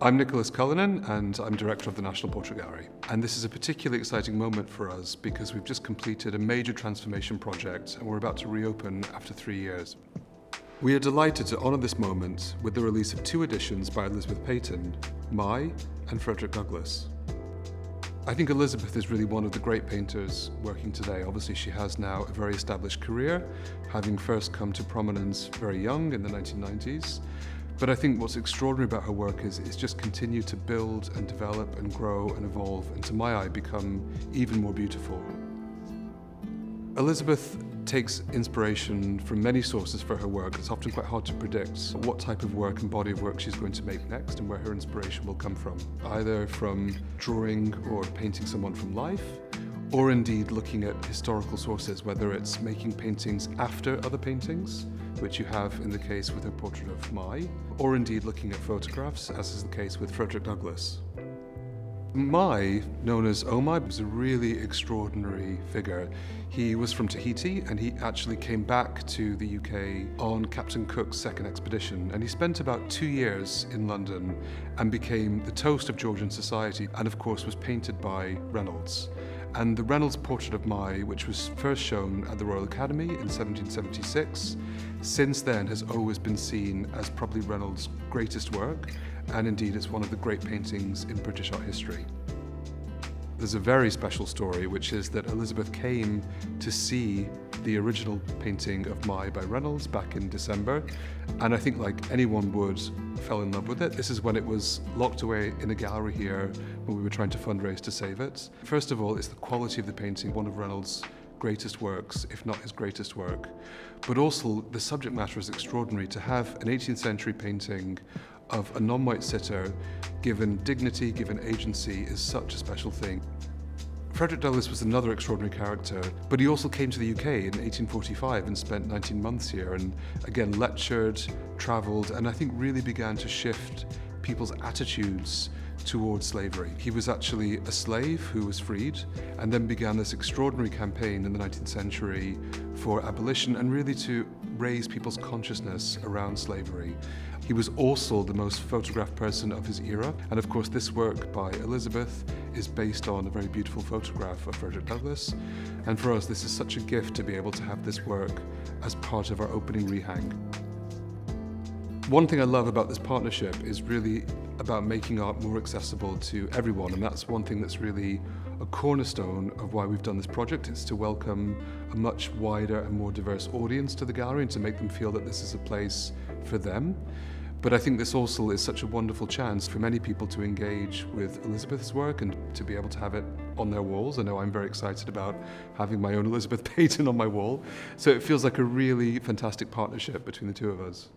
I'm Nicholas Cullinan and I'm Director of the National Portrait Gallery. And this is a particularly exciting moment for us because we've just completed a major transformation project and we're about to reopen after 3 years. We are delighted to honour this moment with the release of 2 editions by Elizabeth Peyton, Omai and Frederick Douglass. I think Elizabeth is really one of the great painters working today. Obviously she has now a very established career, having first come to prominence very young in the 1990s. But I think what's extraordinary about her work is just continue to build and develop and grow and evolve and to my eye become even more beautiful. Elizabeth takes inspiration from many sources for her work. It's often quite hard to predict what type of work and body of work she's going to make next and where her inspiration will come from, either from drawing or painting someone from life, or indeed looking at historical sources, whether it's making paintings after other paintings, which you have in the case with her portrait of Omai, or indeed looking at photographs, as is the case with Frederick Douglass. Omai, known as Omai, was a really extraordinary figure. He was from Tahiti and he actually came back to the UK on Captain Cook's second expedition, and he spent about 2 years in London and became the toast of Georgian society, and of course was painted by Reynolds. And the Reynolds portrait of Omai, which was first shown at the Royal Academy in 1776, since then has always been seen as probably Reynolds' greatest work, and indeed it's one of the great paintings in British art history. There's a very special story, which is that Elizabeth came to see the original painting of Omai by Reynolds back in December, and I think like anyone would, fell in love with it. This is when it was locked away in a gallery here when we were trying to fundraise to save it. First of all, it's the quality of the painting, one of Reynolds' greatest works, if not his greatest work. But also the subject matter is extraordinary. To have an 18th century painting of a non-white sitter given dignity, given agency, is such a special thing. Frederick Douglass was another extraordinary character, but he also came to the UK in 1845 and spent 19 months here and again lectured, travelled, and I think really began to shift people's attitudes towards slavery. He was actually a slave who was freed and then began this extraordinary campaign in the 19th century for abolition and really to raise people's consciousness around slavery. He was also the most photographed person of his era, and of course this work by Elizabeth is based on a very beautiful photograph of Frederick Douglass, and for us this is such a gift to be able to have this work as part of our opening rehang. One thing I love about this partnership is really about making art more accessible to everyone, and that's one thing that's really a cornerstone of why we've done this project. It's to welcome a much wider and more diverse audience to the gallery and to make them feel that this is a place for them. But I think this also is such a wonderful chance for many people to engage with Elizabeth's work and to be able to have it on their walls. I know I'm very excited about having my own Elizabeth Peyton on my wall, so it feels like a really fantastic partnership between the two of us.